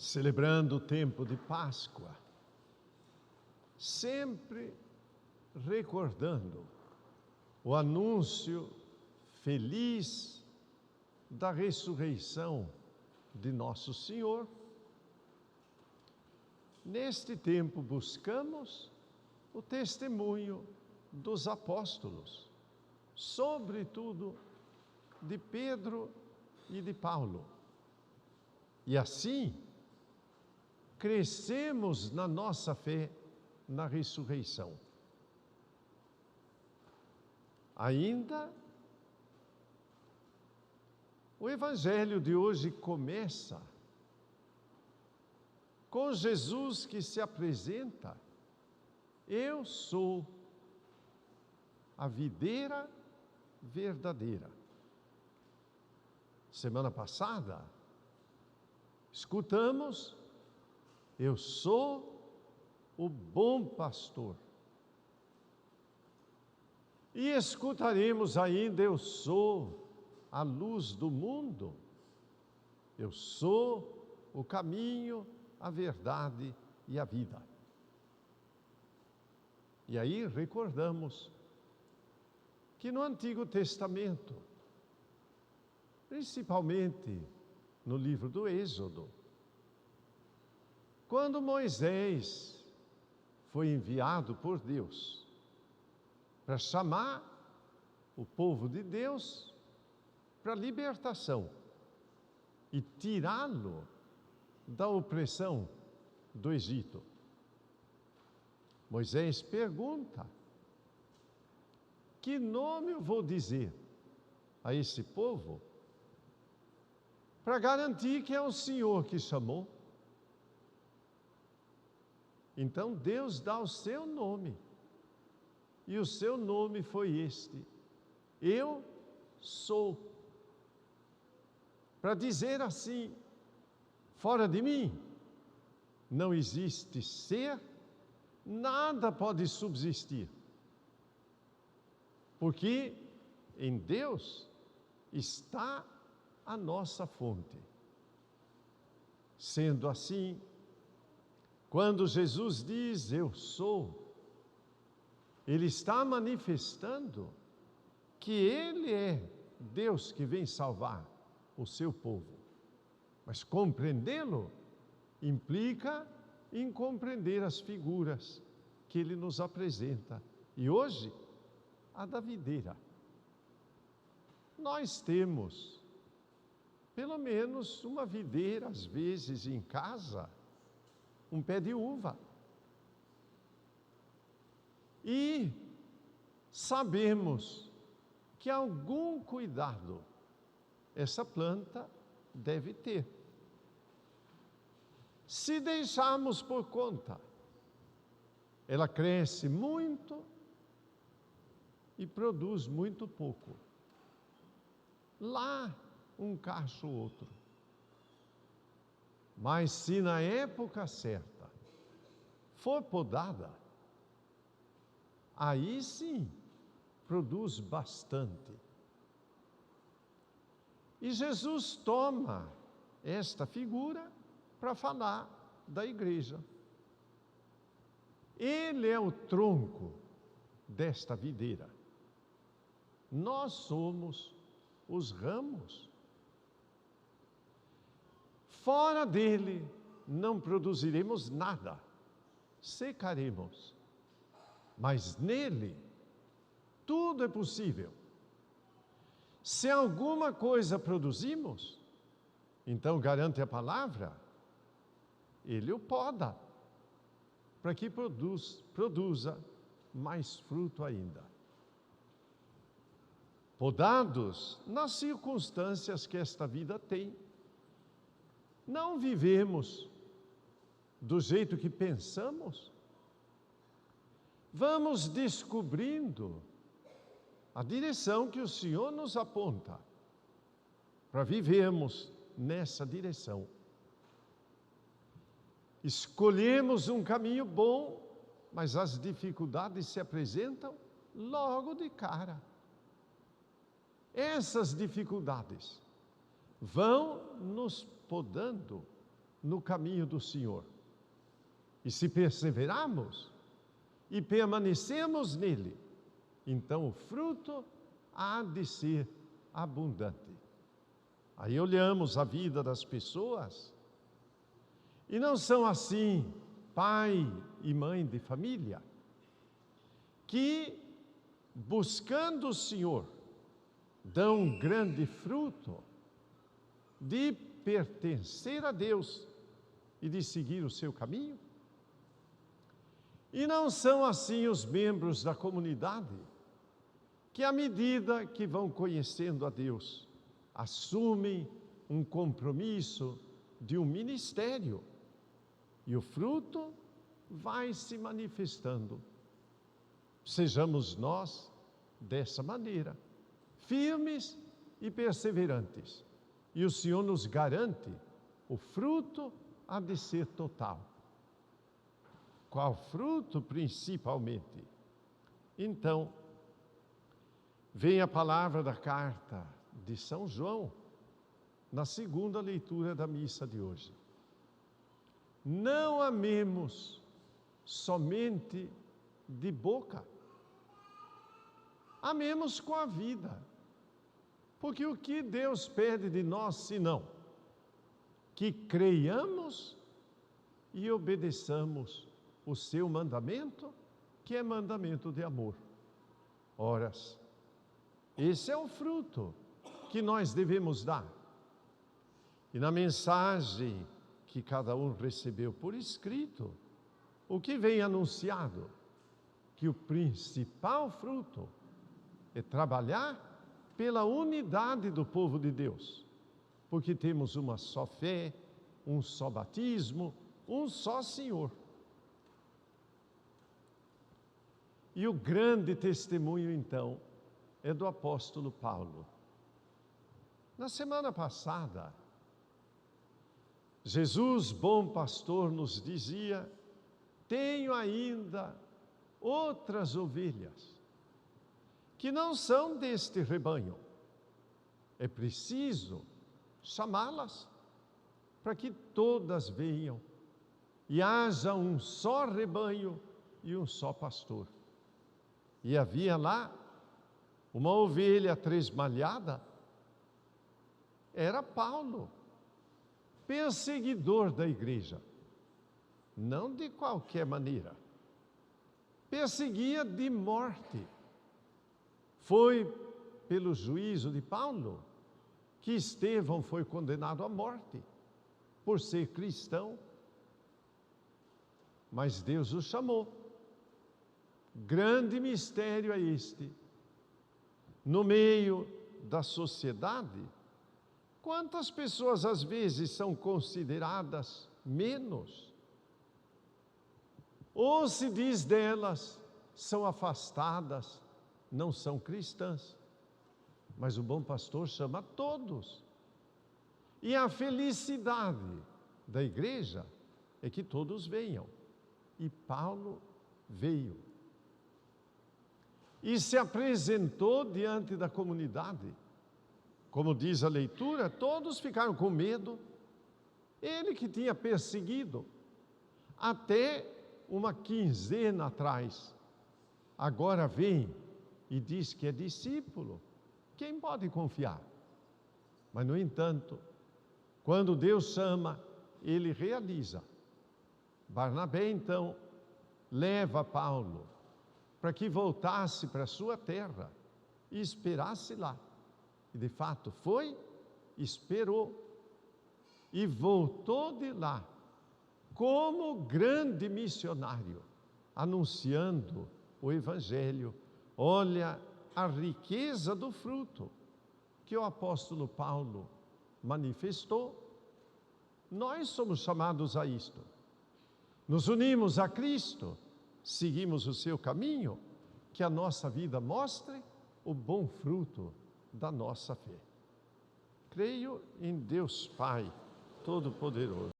celebrando o tempo de Páscoa, sempre recordando o anúncio feliz da ressurreição de nosso Senhor. Neste tempo buscamos o testemunho dos apóstolos, sobretudo de Pedro e de Paulo. E assim, crescemos na nossa fé na ressurreição. Ainda, o Evangelho de hoje começa com Jesus que se apresenta: eu sou a videira verdadeira. Semana passada, escutamos: eu sou o bom pastor. E escutaremos ainda: eu sou a luz do mundo. Eu sou o caminho, a verdade e a vida. E aí recordamos que no Antigo Testamento, principalmente no livro do Êxodo, quando Moisés foi enviado por Deus para chamar o povo de Deus para a libertação e tirá-lo da opressão do Egito, Moisés pergunta: que nome eu vou dizer a esse povo para garantir que é o Senhor que chamou? Então Deus dá o seu nome, e o seu nome foi este: eu sou. Para dizer assim: fora de mim não existe ser, nada pode subsistir, porque em Deus está a nossa fonte. Sendo assim, quando Jesus diz eu sou, Ele está manifestando que Ele é Deus que vem salvar o seu povo. Mas compreendê-lo implica em compreender as figuras que Ele nos apresenta. E hoje, a da videira. Nós temos pelo menos uma videira, às vezes em casa, um pé de uva. E sabemos que algum cuidado essa planta deve ter. Se deixarmos por conta, ela cresce muito e produz muito pouco. Lá um cacho ou outro. Mas se na época certa for podada, aí sim produz bastante. E Jesus toma esta figura para falar da igreja. Ele é o tronco desta videira. Nós somos os ramos. Fora dele não produziremos nada, secaremos. Mas nele tudo é possível. Se alguma coisa produzimos, então garante a palavra, Ele o poda, para que produza mais fruto ainda. Podados nas circunstâncias que esta vida tem, não vivemos do jeito que pensamos, vamos descobrindo a direção que o Senhor nos aponta para vivermos nessa direção. Escolhemos um caminho bom, mas as dificuldades se apresentam logo de cara. Essas dificuldades vão nos podando no caminho do Senhor. E se perseverarmos e permanecemos nele, então o fruto há de ser abundante. Aí olhamos a vida das pessoas e não são assim pai e mãe de família que, buscando o Senhor, dão grande fruto de pertencer a Deus e de seguir o seu caminho? E não são assim os membros da comunidade que, à medida que vão conhecendo a Deus, assumem um compromisso de um ministério e o fruto vai se manifestando. Sejamos nós dessa maneira, firmes e perseverantes, e o Senhor nos garante o fruto há de ser total. Qual fruto principalmente? Então, vem a palavra da carta de São João, na segunda leitura da missa de hoje. Não amemos somente de boca, amemos com a vida, porque o que Deus pede de nós, senão que creiamos e obedeçamos o seu mandamento, que é mandamento de amor. Ora, esse é o fruto que nós devemos dar. E na mensagem que cada um recebeu por escrito, o que vem anunciado? Que o principal fruto é trabalhar pela unidade do povo de Deus, porque temos uma só fé, um só batismo, um só Senhor. E o grande testemunho, então, é do apóstolo Paulo. Na semana passada, Jesus, bom pastor, nos dizia: tenho ainda outras ovelhas que não são deste rebanho. É preciso chamá-las para que todas venham e haja um só rebanho e um só pastor. E havia lá uma ovelha tresmalhada, era Paulo, perseguidor da igreja, não de qualquer maneira, perseguia de morte. Foi pelo juízo de Paulo que Estevão foi condenado à morte, por ser cristão, mas Deus o chamou. Grande mistério é este. No meio da sociedade, quantas pessoas às vezes são consideradas menos? Ou se diz delas, são afastadas, não são cristãs. Mas o bom pastor chama todos. E a felicidade da igreja é que todos venham. E Paulo veio. E se apresentou diante da comunidade. Como diz a leitura, todos ficaram com medo. Ele que tinha perseguido até uma quinzena atrás, agora vem e diz que é discípulo. Quem pode confiar? Mas, no entanto, quando Deus chama, ele realiza. Barnabé, então, leva Paulo para que voltasse para a sua terra e esperasse lá. E de fato foi, esperou e voltou de lá como grande missionário, anunciando o Evangelho. Olha a riqueza do fruto que o apóstolo Paulo manifestou. Nós somos chamados a isto. Nos unimos a Cristo, seguimos o seu caminho, que a nossa vida mostre o bom fruto da nossa fé. Creio em Deus Pai Todo-Poderoso.